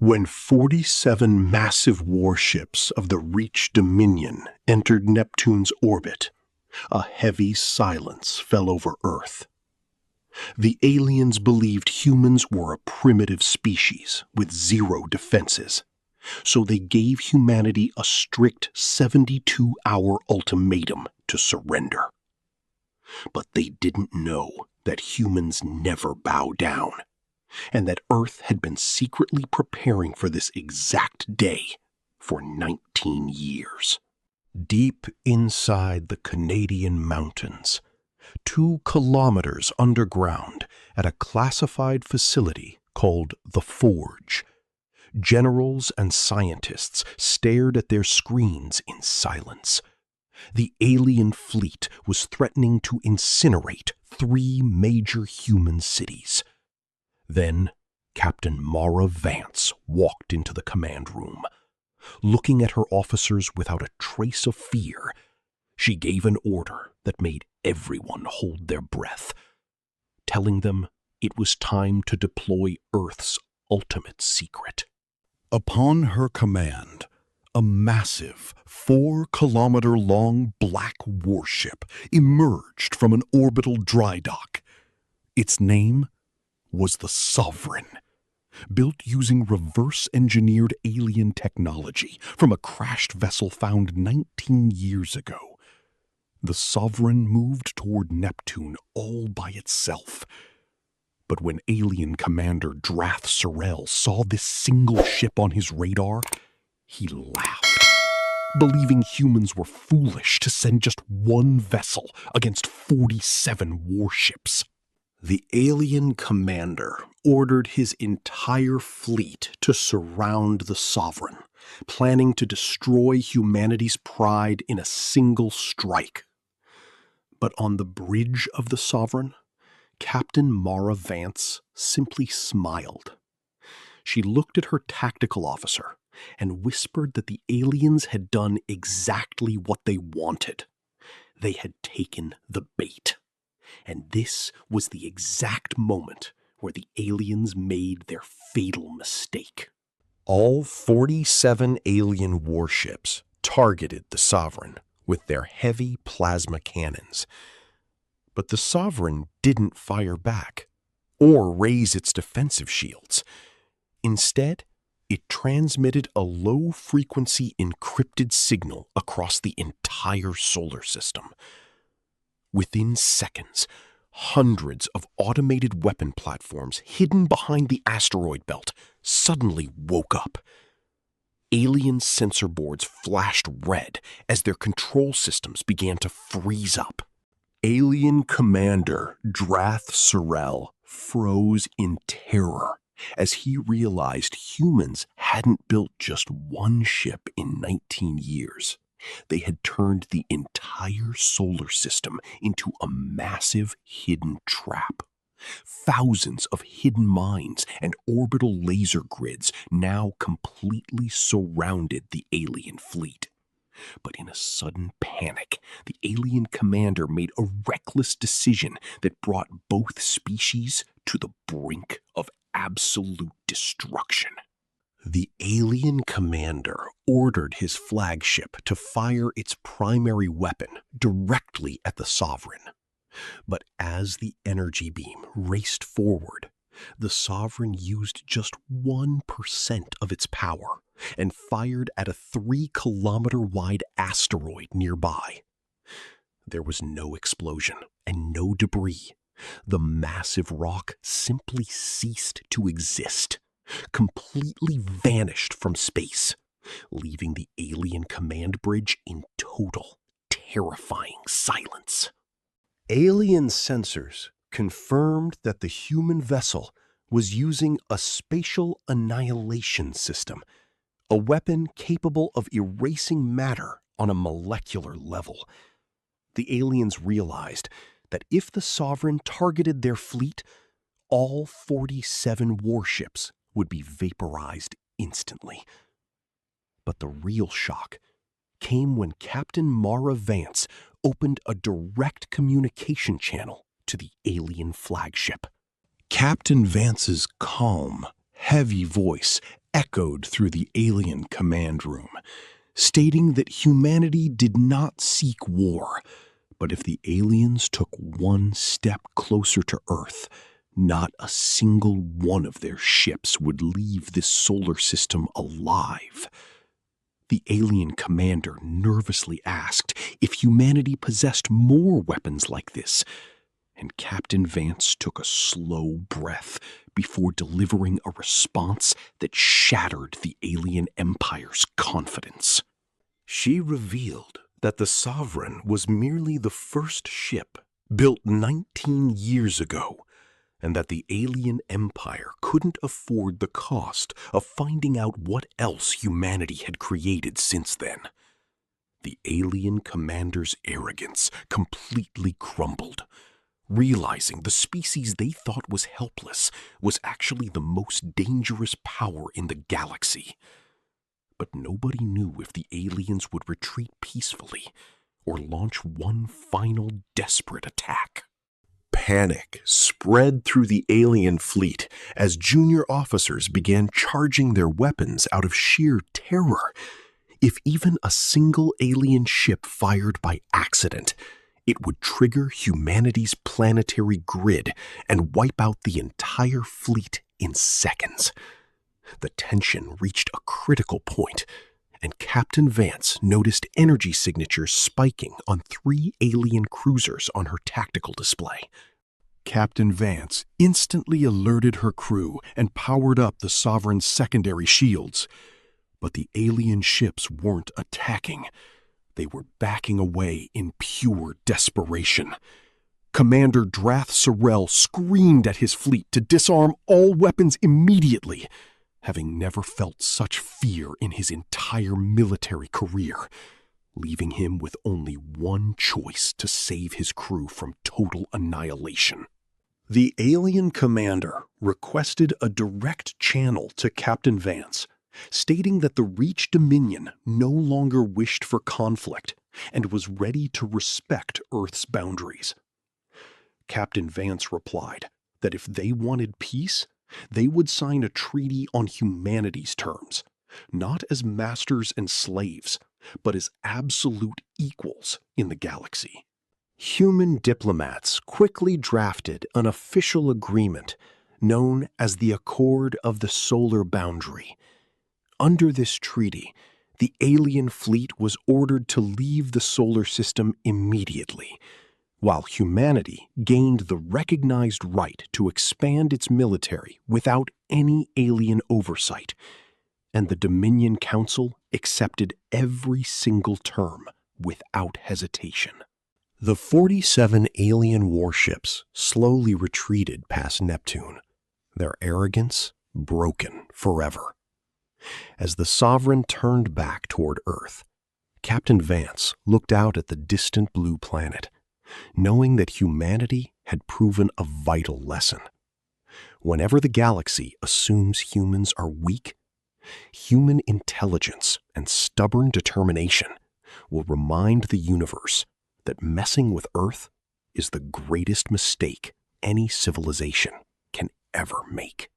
When 47 massive warships of the Reach Dominion entered Neptune's orbit, a heavy silence fell over Earth. The aliens believed humans were a primitive species with zero defenses, so they gave humanity a strict 72-hour ultimatum to surrender. But they didn't know that humans never bow down, and that Earth had been secretly preparing for this exact day for 19 years. Deep inside the Canadian mountains, 2 kilometers underground at a classified facility called The Forge, generals and scientists stared at their screens in silence. The alien fleet was threatening to incinerate 3 major human cities. Then Captain Mara Vance walked into the command room. Looking at her officers without a trace of fear, she gave an order that made everyone hold their breath, telling them it was time to deploy Earth's ultimate secret. Upon her command, a massive 4-kilometer-long black warship emerged from an orbital dry dock. Its name was the Sovereign, built using reverse-engineered alien technology from a crashed vessel found 19 years ago. The Sovereign moved toward Neptune all by itself. But when alien commander Drath Sorel saw this single ship on his radar, he laughed, believing humans were foolish to send just one vessel against 47 warships. The alien commander ordered his entire fleet to surround the Sovereign, planning to destroy humanity's pride in a single strike. But on the bridge of the Sovereign, Captain Mara Vance simply smiled. She looked at her tactical officer and whispered that the aliens had done exactly what they wanted. They had taken the bait. And this was the exact moment where the aliens made their fatal mistake. All 47 alien warships targeted the Sovereign with their heavy plasma cannons. But the Sovereign didn't fire back or raise its defensive shields. Instead, it transmitted a low-frequency encrypted signal across the entire solar system. Within seconds, hundreds of automated weapon platforms hidden behind the asteroid belt suddenly woke up. Alien sensor boards flashed red as their control systems began to freeze up. Alien Commander Drath Sorel froze in terror as he realized humans hadn't built just one ship in 19 years. They had turned the entire solar system into a massive hidden trap. Thousands of hidden mines and orbital laser grids now completely surrounded the alien fleet. But in a sudden panic, the alien commander made a reckless decision that brought both species to the brink of absolute destruction. The alien commander ordered his flagship to fire its primary weapon directly at the Sovereign. But as the energy beam raced forward, the Sovereign used just 1% of its power and fired at a 3-kilometer-wide asteroid nearby. There was no explosion and no debris. The massive rock simply ceased to exist, completely vanished from space, leaving the alien command bridge in total, terrifying silence. Alien sensors confirmed that the human vessel was using a spatial annihilation system, a weapon capable of erasing matter on a molecular level. The aliens realized that if the Sovereign targeted their fleet, all 47 warships would be vaporized instantly. But the real shock came when Captain Mara Vance opened a direct communication channel to the alien flagship. Captain Vance's calm, heavy voice echoed through the alien command room, stating that humanity did not seek war, but if the aliens took one step closer to Earth, not a single one of their ships would leave this solar system alive. The alien commander nervously asked if humanity possessed more weapons like this, and Captain Vance took a slow breath before delivering a response that shattered the alien empire's confidence. She revealed that the Sovereign was merely the first ship built 19 years ago, and that the alien empire couldn't afford the cost of finding out what else humanity had created since then. The alien commander's arrogance completely crumbled, realizing the species they thought was helpless was actually the most dangerous power in the galaxy. But nobody knew if the aliens would retreat peacefully or launch one final desperate attack. Panic spread through the alien fleet as junior officers began charging their weapons out of sheer terror. If even a single alien ship fired by accident, it would trigger humanity's planetary grid and wipe out the entire fleet in seconds. The tension reached a critical point, and Captain Vance noticed energy signatures spiking on 3 alien cruisers on her tactical display. Captain Vance instantly alerted her crew and powered up the Sovereign's secondary shields. But the alien ships weren't attacking. They were backing away in pure desperation. Commander Drath Sorel screamed at his fleet to disarm all weapons immediately, having never felt such fear in his entire military career, leaving him with only one choice to save his crew from total annihilation. The alien commander requested a direct channel to Captain Vance, stating that the Reach Dominion no longer wished for conflict and was ready to respect Earth's boundaries. Captain Vance replied that if they wanted peace, they would sign a treaty on humanity's terms, not as masters and slaves, but as absolute equals in the galaxy. Human diplomats quickly drafted an official agreement known as the Accord of the Solar Boundary. Under this treaty, the alien fleet was ordered to leave the solar system immediately, while humanity gained the recognized right to expand its military without any alien oversight, and the Dominion Council accepted every single term without hesitation. The 47 alien warships slowly retreated past Neptune, their arrogance broken forever. As the Sovereign turned back toward Earth, Captain Vance looked out at the distant blue planet, knowing that humanity had proven a vital lesson. Whenever the galaxy assumes humans are weak, human intelligence and stubborn determination will remind the universe that messing with Earth is the greatest mistake any civilization can ever make.